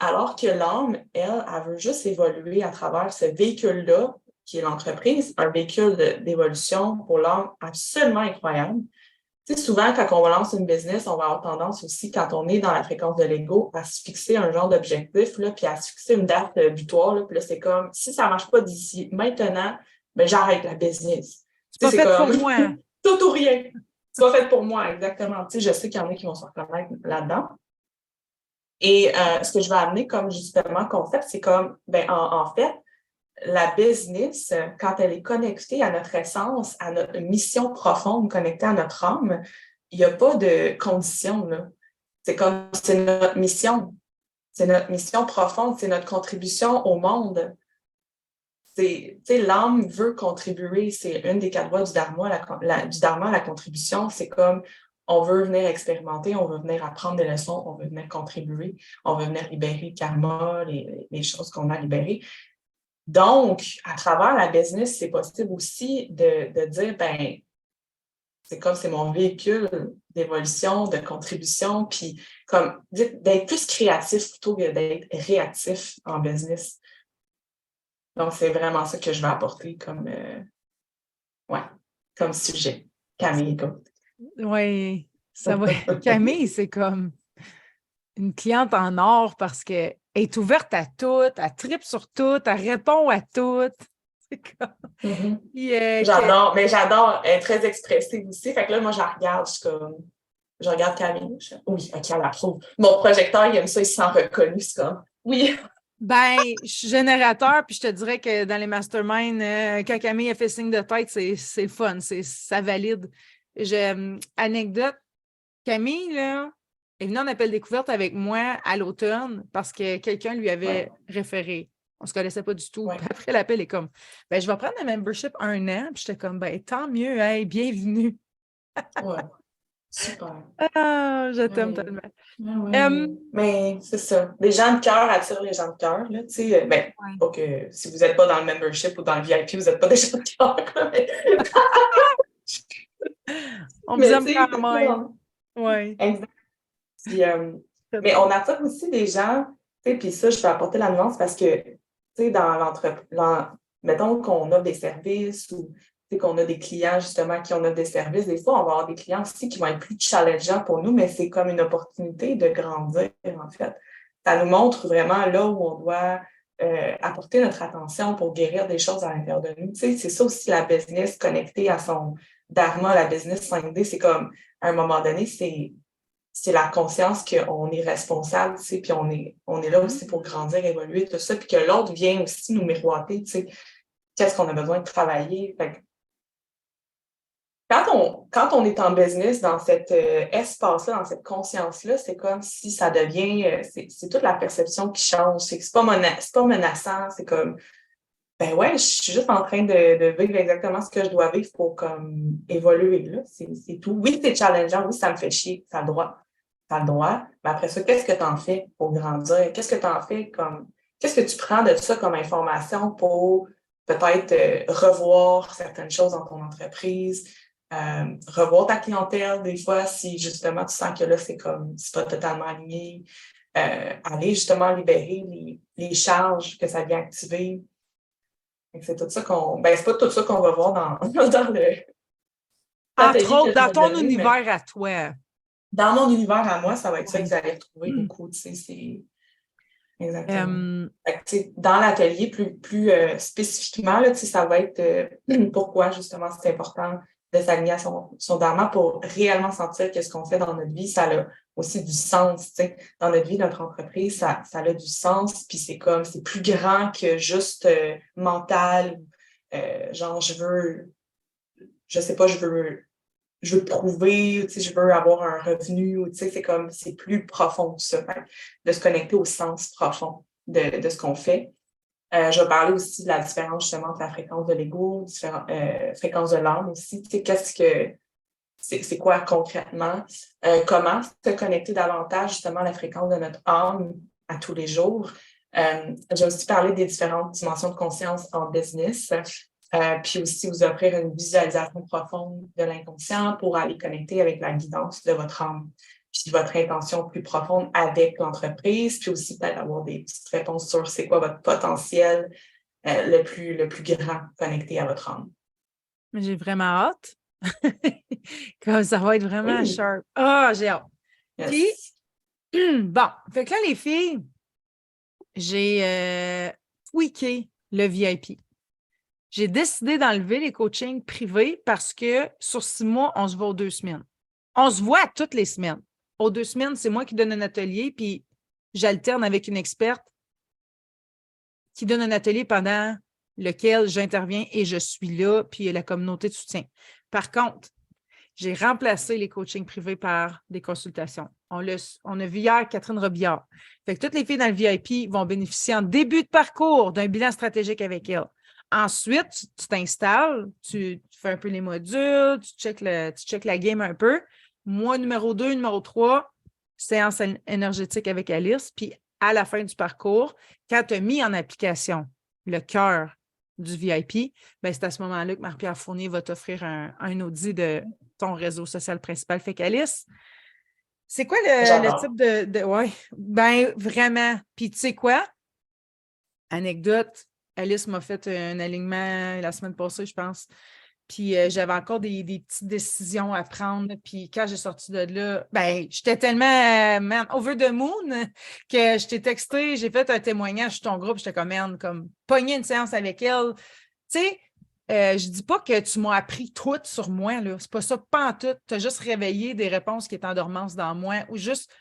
alors que l'âme, elle veut juste évoluer à travers ce véhicule-là, qui est l'entreprise, un véhicule d'évolution pour l'âme absolument incroyable. Tu sais, souvent, quand on lance une business, on va avoir tendance aussi, quand on est dans la fréquence de l'ego, à se fixer un genre d'objectif, là, puis à se fixer une date butoir. Là, puis là, c'est comme, si ça ne marche pas d'ici maintenant, ben, j'arrête la business. C'est Tu pas sais, c'est fait pour comme moi. tout ou rien. C'est pas fait pour moi, exactement. Tu sais, je sais qu'il y en a qui vont se reconnaître là-dedans. Et ce que je vais amener comme justement concept, c'est comme, ben, en fait, la business, quand elle est connectée à notre essence, à notre mission profonde, connectée à notre âme, il n'y a pas de conditions, là. C'est comme, c'est notre mission. C'est notre mission profonde, c'est notre contribution au monde. Tu sais, l'âme veut contribuer, c'est une des 4 voies du Dharma, du Dharma, la contribution, c'est comme on veut venir expérimenter, on veut venir apprendre des leçons, on veut venir contribuer, on veut venir libérer le karma, les choses qu'on a libérées. Donc, à travers la business, c'est possible aussi de dire, ben, c'est comme c'est mon véhicule d'évolution, de contribution, puis comme d'être plus créatif plutôt que d'être réactif en business. Donc, c'est vraiment ça que je vais apporter ouais, comme sujet. Camille, écoute. Oui, ça va. Camille, c'est comme une cliente en or parce qu'elle est ouverte à tout, elle tripe sur tout, elle répond à tout. C'est comme... Mm-hmm. Puis, J'adore, mais j'adore, elle est très expressive aussi. Fait que là, moi, je la regarde, je suis comme, je regarde Camille. Oui, OK, elle approuve. Mon projecteur, il aime ça, il se sent reconnu, c'est comme, oui. ben, je suis générateur, puis je te dirais que dans les masterminds, quand Camille a fait signe de tête, c'est le fun, ça valide. Anecdote, Camille, là, est venue en appel découverte avec moi à l'automne parce que quelqu'un lui avait référé. On ne se connaissait pas du tout. Ouais. Puis après l'appel, elle est comme, ben, je vais prendre la membership 1 an. Puis j'étais comme, ben, tant mieux, hey, bienvenue. Ouais, super. Ah, je t'aime Ouais. tellement. Ouais. Mais c'est ça. Les gens de cœur attirent les gens de cœur. Là, tu sais, ben, pas que si vous n'êtes pas dans le membership ou dans le VIP, vous n'êtes pas des gens de cœur. Mais... On vous mais aime tu sais, quand même. Oui. exact. Puis, mais on attire aussi des gens, tu sais, puis ça, je vais apporter la nuance parce que, tu sais, dans mettons qu'on offre des services ou qu'on a des clients, justement, qui ont des services, des fois, on va avoir des clients aussi qui vont être plus challengeants pour nous, mais c'est comme une opportunité de grandir, en fait. Ça nous montre vraiment là où on doit apporter notre attention pour guérir des choses à l'intérieur de nous. Tu sais, c'est ça aussi la business connectée à son dharma, la business 5D, c'est comme, à un moment donné, c'est la conscience qu'on est responsable, tu sais, puis on est là aussi pour grandir, évoluer, tout ça, puis que l'autre vient aussi nous miroiter, tu sais, qu'est-ce qu'on a besoin de travailler. Fait que quand on est en business dans cet espace-là, dans cette conscience-là, c'est comme si ça devient, c'est toute la perception qui change. C'est pas menaçant, c'est comme, ben ouais, je suis juste en train de vivre exactement ce que je dois vivre pour comme évoluer, là. C'est tout. Oui, c'est challengeant, oui, ça me fait chier, ça a le droit. Ça a le droit. Mais après ça, qu'est-ce que tu en fais pour grandir? Qu'est-ce que tu prends de ça comme information pour peut-être revoir certaines choses dans ton entreprise, revoir ta clientèle des fois si justement tu sens que là, c'est pas totalement aligné, aller justement libérer les charges que ça vient activer. C'est tout ça c'est pas tout ça qu'on va voir dans le Entre atelier que autres, je dans vais ton donner, mais univers à toi. dans mon univers à moi, ça va être ça que Oui. vous allez retrouver beaucoup, tu sais, c'est exactement. Euh, Fait que, tu sais, dans l'atelier, plus spécifiquement, là, tu sais, ça va être pourquoi justement c'est important de s'aligner à son dharma pour réellement sentir que ce qu'on fait dans notre vie, ça a aussi du sens, tu sais. Dans notre vie, notre entreprise, ça a du sens, puis c'est plus grand que juste mental, genre je sais pas, je veux je veux prouver, tu sais, je veux avoir un revenu, tu sais, c'est plus profond que ça, hein, de se connecter au sens profond de ce qu'on fait. Je vais parler aussi de la différence justement entre la fréquence de l'ego, fréquence de l'âme aussi, tu sais, c'est quoi concrètement, comment se connecter davantage justement à la fréquence de notre âme à tous les jours. J'ai aussi parlé des différentes dimensions de conscience en business, puis aussi vous offrir une visualisation profonde de l'inconscient pour aller connecter avec la guidance de votre âme, puis votre intention plus profonde avec l'entreprise, puis aussi peut-être avoir des petites réponses sur c'est quoi votre potentiel le plus grand connecté à votre âme. J'ai vraiment hâte. Comme ça va être vraiment Oui. sharp. Ah, j'ai hâte. Yes. Puis, bon, fait que là, les filles, j'ai tweaké le VIP. J'ai décidé d'enlever les coachings privés parce que sur 6 mois, on se voit aux 2 semaines. On se voit toutes les semaines. Aux 2 semaines, c'est moi qui donne un atelier, puis j'alterne avec une experte qui donne un atelier pendant lequel j'interviens et je suis là, puis la communauté de soutien. Par contre, j'ai remplacé les coachings privés par des consultations. On a vu hier Catherine Robillard. Fait que toutes les filles dans le VIP vont bénéficier en début de parcours d'un bilan stratégique avec elle. Ensuite, tu t'installes, tu fais un peu les modules, tu checkes la game un peu. Mois numéro 2, numéro 3, séance énergétique avec Alice. Puis à la fin du parcours, quand tu as mis en application le cœur du VIP, ben c'est à ce moment-là que Marie-Pierre Fournier va t'offrir un audit de ton réseau social principal. Fait qu'Alice, c'est quoi le type de... Ouais, ben vraiment. Puis tu sais quoi? Anecdote, Alice m'a fait un alignement la semaine passée, je pense. Puis j'avais encore des petites décisions à prendre. Puis quand j'ai sorti de là, ben j'étais tellement man, over the moon que je t'ai texté, j'ai fait un témoignage sur ton groupe, j'étais comme, man, comme pogner une séance avec elle. Tu sais, je dis pas que tu m'as appris tout sur moi, là. C'est pas ça, pas en tout. Tu as juste réveillé des réponses qui étaient en dormance dans moi ou juste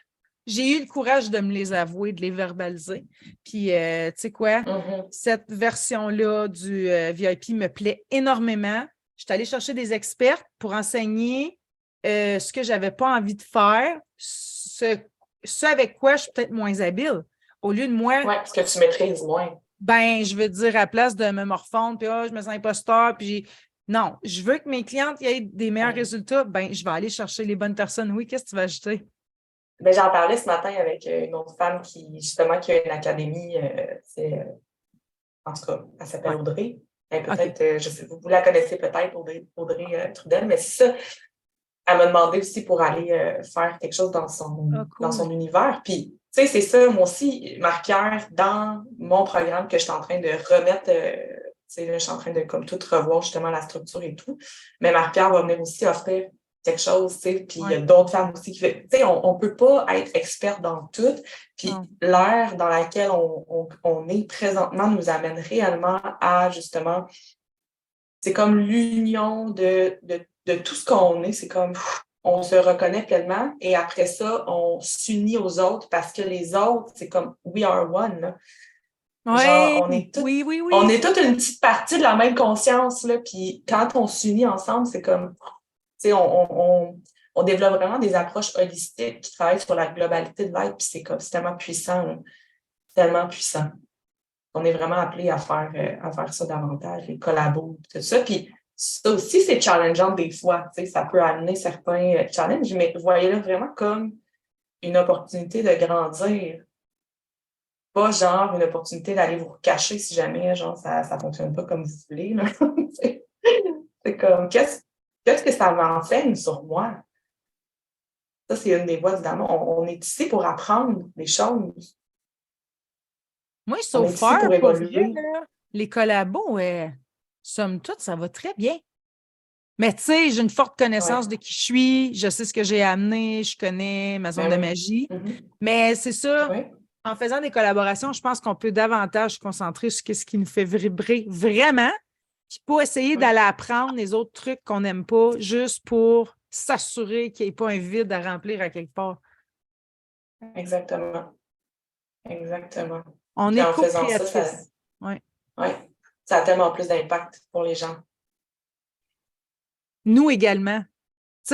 j'ai eu le courage de me les avouer, de les verbaliser. Puis, tu sais quoi, cette version-là du VIP me plaît énormément. Je suis allée chercher des experts pour enseigner ce que je n'avais pas envie de faire, ce avec quoi je suis peut-être moins habile. Au lieu de moi, Oui, parce que tu maîtrises moins. ben, je veux dire, à la place de me morfondre, puis je me sens imposteur, puis non, je veux que mes clientes aient des meilleurs résultats, ben, je vais aller chercher les bonnes personnes. Oui, qu'est-ce que tu vas ajouter? Ben, j'en parlais ce matin avec une autre femme justement, qui a une académie, en tout cas, elle s'appelle Audrey. Peut-être, je sais, vous la connaissez peut-être, Audrey Trudel, mais c'est ça. Elle m'a demandé aussi pour aller faire quelque chose dans son univers. Puis, tu sais, c'est ça, moi aussi, Marie-Pierre, dans mon programme que je suis en train de remettre, tu sais, là, je suis en train de comme tout revoir justement la structure et tout. Mais Marie-Pierre va venir aussi offrir quelque chose, tu sais, puis il y a d'autres femmes aussi qui... Tu sais, on ne peut pas être expert dans tout. Puis l'ère dans laquelle on est présentement nous amène réellement à, justement, c'est comme l'union de tout ce qu'on est. C'est comme, on se reconnaît pleinement et après ça, on s'unit aux autres parce que les autres, c'est comme we are one. Là. Oui, genre, on est toute une petite partie de la même conscience. Là, puis quand on s'unit ensemble, c'est comme, tu sais, on développe vraiment des approches holistiques qui travaillent sur la globalité de l'être. Puis c'est tellement puissant. Là. Tellement puissant. On est vraiment appelé à faire ça davantage, les collabos, tout ça. Puis ça aussi, c'est challengeant des fois. Tu sais, ça peut amener certains challenges, mais voyez-le vraiment comme une opportunité de grandir. Pas genre une opportunité d'aller vous cacher si jamais genre, ça ne fonctionne pas comme vous voulez. Là. c'est comme, qu'est-ce que ça m'enseigne sur moi? Ça, c'est une des voies, évidemment. On est ici pour apprendre des choses. Moi, so far, pour vrai, les collabos, somme toute, ça va très bien. Mais tu sais, j'ai une forte connaissance de qui je suis, je sais ce que j'ai amené, je connais ma zone de magie. Mais c'est ça, en faisant des collaborations, je pense qu'on peut davantage se concentrer sur ce qui nous fait vibrer vraiment, puis pas essayer d'aller apprendre les autres trucs qu'on n'aime pas, juste pour s'assurer qu'il n'y ait pas un vide à remplir à quelque part. Exactement. Exactement. On puis est en faisant co-créatrice. Ça a tellement plus d'impact pour les gens. Nous également.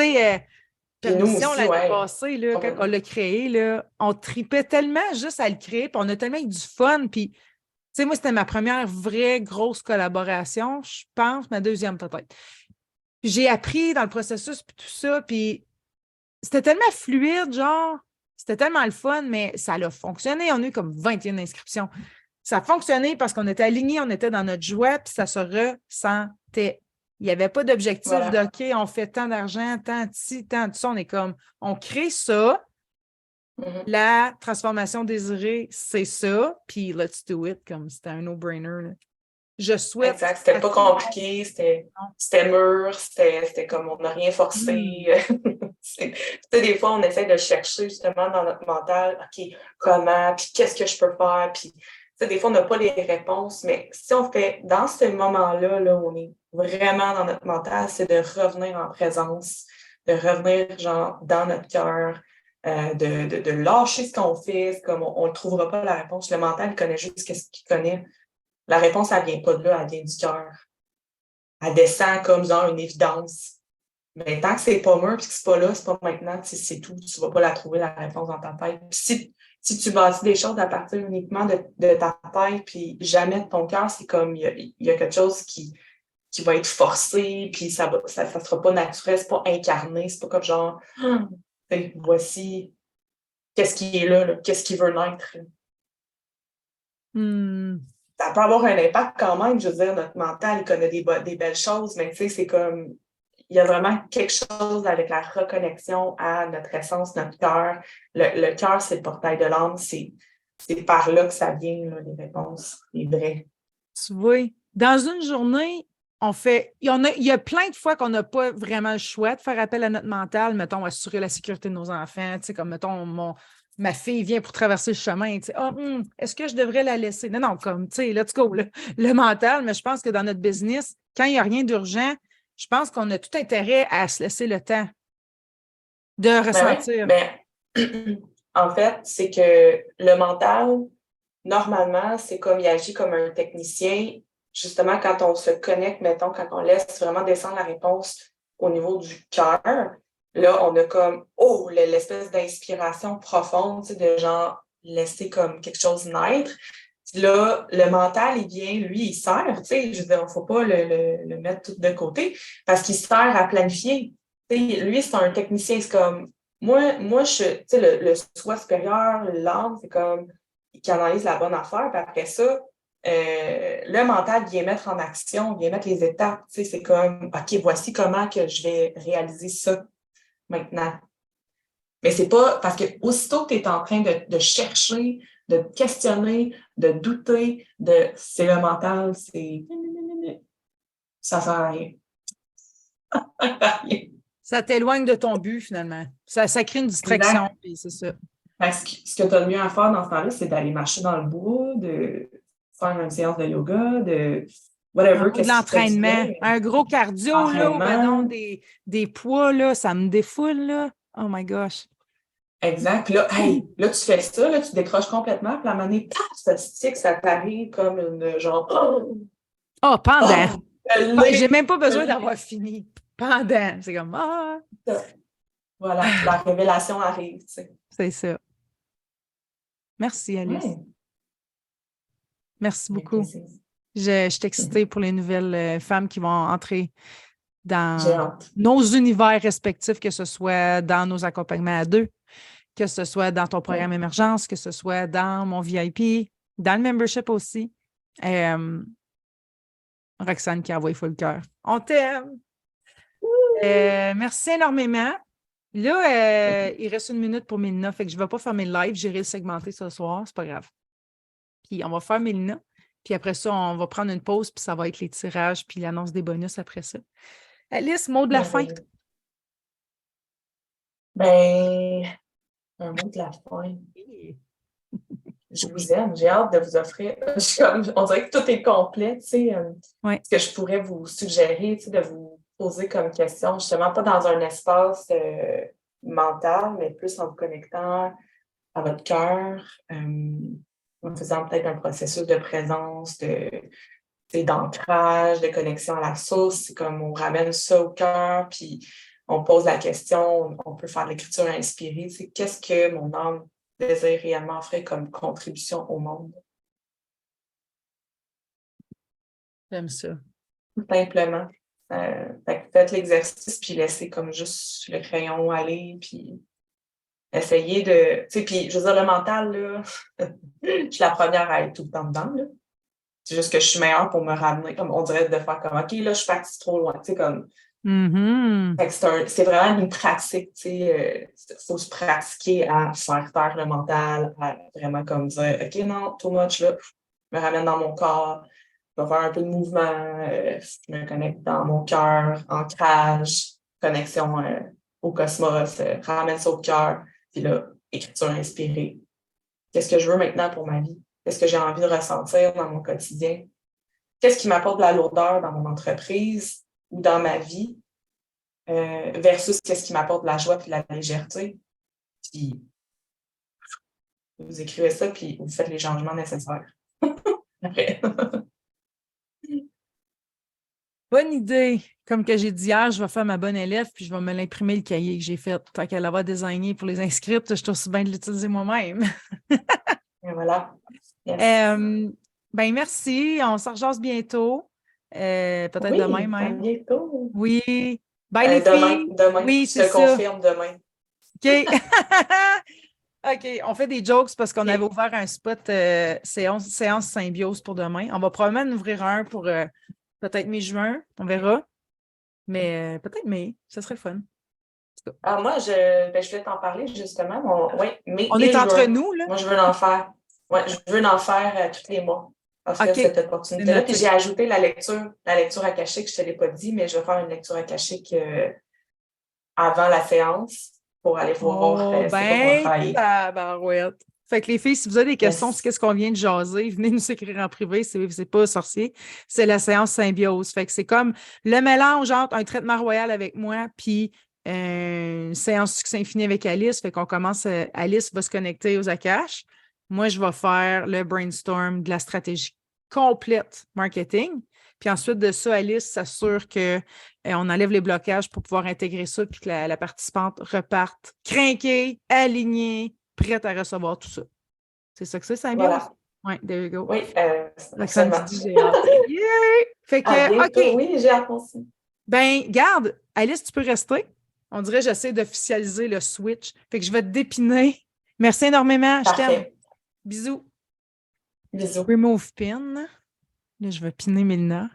sais, Puis nous Permission, aussi, l'année ouais. passée, là, quand on l'a créé, là, on tripait tellement juste à le créer, puis on a tellement eu du fun. Puis, tu sais, moi, c'était ma première vraie grosse collaboration, je pense, ma deuxième peut-être. Puis j'ai appris dans le processus, puis tout ça, puis c'était tellement fluide, genre, c'était tellement le fun, mais ça a fonctionné. On a eu comme 21 inscriptions. Ça a fonctionné parce qu'on était alignés, on était dans notre joie, puis ça se ressentait. Il n'y avait pas d'objectif de OK, on fait tant d'argent, tant de ci, tant de ça. On est comme, on crée ça. La transformation désirée, c'est ça. Puis let's do it, comme c'était un no-brainer. Là. Je souhaite. Exact. C'était pas compliqué, c'était mûr, c'était comme on n'a rien forcé. Des fois, on essaie de chercher justement dans notre mental, OK, comment, puis qu'est-ce que je peux faire, puis des fois, on n'a pas les réponses, mais si on fait dans ce moment-là, là, on est vraiment dans notre mental, c'est de revenir en présence, de revenir genre dans notre cœur, de lâcher ce qu'on fait, c'est comme on ne trouvera pas la réponse. Le mental, il connaît juste ce qu'il connaît. La réponse, elle ne vient pas de là, elle vient du cœur. Elle descend comme genre une évidence. Mais tant que c'est pas mûr et que c'est pas là, c'est pas maintenant, c'est tout. Tu vas pas la trouver, la réponse dans ta tête. Puis si tu bâtis des choses à partir uniquement de ta tête, puis jamais de ton cœur, c'est comme il y a quelque chose qui va être forcé, puis ça sera pas naturel, c'est pas incarné, c'est pas comme genre voici qu'est-ce qui est là, qu'est-ce qui veut naître. Ça peut avoir un impact quand même, je veux dire, notre mental, il connaît des belles choses, mais tu sais, c'est comme, il y a vraiment quelque chose avec la reconnexion à notre essence, notre cœur. Le cœur, c'est le portail de l'âme, c'est par là que ça vient, là, les réponses, les vraies. Tu vois, dans une journée, il y a plein de fois qu'on n'a pas vraiment le choix de faire appel à notre mental, mettons, assurer la sécurité de nos enfants, tu sais, comme, mettons, ma fille vient pour traverser le chemin, tu sais, est-ce que je devrais la laisser? Non, comme, tu sais, let's go, le mental, mais je pense que dans notre business, quand il n'y a rien d'urgent, je pense qu'on a tout intérêt à se laisser le temps de ressentir. En fait, c'est que le mental, normalement, c'est comme il agit comme un technicien. Justement, quand on se connecte, mettons, quand on laisse vraiment descendre la réponse au niveau du cœur, là, on a comme, l'espèce d'inspiration profonde, tu sais, de genre laisser comme quelque chose naître. Puis là, le mental, il vient, lui, il sert, tu sais, je veux dire, il ne faut pas le mettre tout de côté parce qu'il sert à planifier. Tu sais, lui, c'est un technicien, c'est comme, moi tu sais, le soi supérieur, l'âme, c'est comme, il canalise la bonne affaire, puis après ça, le mental vient mettre en action, vient mettre les étapes, tu sais, c'est comme, OK, voici comment que je vais réaliser ça maintenant. Mais c'est pas, parce que aussitôt que tu es en train de chercher, de te questionner, de douter, c'est le mental, ça sert à rien. Ça t'éloigne de ton but, finalement. Ça crée une distraction, puis c'est ça. Ce que tu as de mieux à faire dans ce temps-là, c'est d'aller marcher dans le bois, de faire une séance de yoga, de whatever. De l'entraînement. Un gros cardio, là, ou ben non, des poids, là, ça me défoule, là. Oh my gosh. Exact. Puis là, là, tu fais ça, là, tu décroches complètement, puis à un moment donné, ça stick, ça t'arrive comme une genre. Oh, pendant. J'ai même pas besoin d'avoir fini. Pendant. C'est comme Voilà, la révélation arrive, tu sais. C'est ça. Merci, Alice. Ouais. Merci beaucoup. Je suis excitée pour les nouvelles femmes qui vont entrer dans nos univers respectifs, que ce soit dans nos accompagnements à deux, que ce soit dans ton programme émergence, que ce soit dans mon VIP, dans le membership aussi. Roxane qui envoie full cœur. On t'aime! Merci énormément. Là, il reste 1 minute pour Mélina, fait que je ne vais pas faire mes lives, j'irai le segmenter ce soir, c'est pas grave. Puis on va faire Mélina, puis après ça, on va prendre une pause, puis ça va être les tirages, puis l'annonce des bonus après ça. Alice, mot de la fin. Ben, un mot de la fin. Je vous aime, j'ai hâte de vous offrir. On dirait que tout est complet, tu sais. Ce que je pourrais vous suggérer, tu sais, de vous poser comme question, justement, pas dans un espace mental, mais plus en vous connectant à votre cœur, en faisant peut-être un processus de présence, d'ancrage, de connexion à la source. C'est comme on ramène ça au cœur, puis on pose la question, on peut faire de l'écriture inspirée. C'est qu'est-ce que mon âme désire réellement faire comme contribution au monde? J'aime ça. Tout simplement. Fait que faites l'exercice, puis laissez comme juste le crayon aller, puis essayez de... Tu sais, puis je veux dire, le mental, là, je suis la première à être tout le temps dedans, là. C'est juste que je suis meilleure pour me ramener, comme on dirait de faire comme, OK, là, je suis partie trop loin, tu sais, comme... Fait que c'est vraiment une pratique, tu sais, faut se pratiquer à faire taire le mental, à vraiment comme dire, OK, non, too much, là, je me ramène dans mon corps, je vais faire un peu de mouvement, je me connecte dans mon cœur, ancrage, connexion au cosmos, ramène ça au cœur, puis là, écriture inspirée. Qu'est-ce que je veux maintenant pour ma vie? Qu'est-ce que j'ai envie de ressentir dans mon quotidien? Qu'est-ce qui m'apporte de la lourdeur dans mon entreprise ou dans ma vie versus qu'est-ce qui m'apporte de la joie et de la légèreté? Puis vous écrivez ça, puis vous faites les changements nécessaires. Après. Bonne idée. Comme que j'ai dit hier, je vais faire ma bonne élève, puis je vais me l'imprimer le cahier que j'ai fait. Tant qu'elle l'avoir designé pour les inscripts, je suis aussi bien de l'utiliser moi-même. Et voilà. Yes. Ben merci. On se rejase bientôt. Peut-être Oui, demain à même. bientôt. Oui. Bye les Demain, filles. demain. Oui, Je c'est te ça. confirme demain. OK. OK, on fait des jokes parce qu'on OK. avait ouvert un spot séance symbiose pour demain. On va probablement en ouvrir un pour peut-être mi-juin, on verra. Mais peut-être mai, ça serait le fun. Ah, moi, je voulais t'en parler justement. Oui, mai On est et entre juin. nous, là. Moi, je veux en faire. Ouais, je veux en faire tous les mois. Offrir OK, cette c'est opportunité-là. Puis noté. j'ai ajouté la lecture akashique, je ne te l'ai pas dit, mais je vais faire une lecture akashique avant la séance pour aller voir Oh, c'est quoi qu'on a ben, travaillé. tabarouette. Fait que les filles, si vous avez des questions Yes. sur qu'est-ce qu'on vient de jaser, venez nous écrire en privé, c'est pas sorcier. C'est la séance symbiose. Fait que c'est comme le mélange entre un traitement royal avec moi puis une séance succès infini avec Alice. Fait qu'on commence, Alice va se connecter aux Akash. Moi, je vais faire le brainstorm de la stratégie complète marketing. Puis ensuite de ça, Alice s'assure qu'on enlève les blocages pour pouvoir intégrer ça puis que la participante reparte crinquée, alignée, prête à recevoir tout ça. C'est ça que c'est, Symbiose? Voilà. Oui, there you go. Oui, Roxane absolument. dit j'ai hâte. Yeah! Fait À que, bientôt. OK. Oui, j'ai hâte aussi. Ben, garde, Alice, tu peux rester. On dirait que j'essaie d'officialiser le switch. Fait que je vais te dépiner. Merci énormément. Je t'aime. Parfait. Bisous. Bisous. Remove pin. Là, je vais piner Mélina.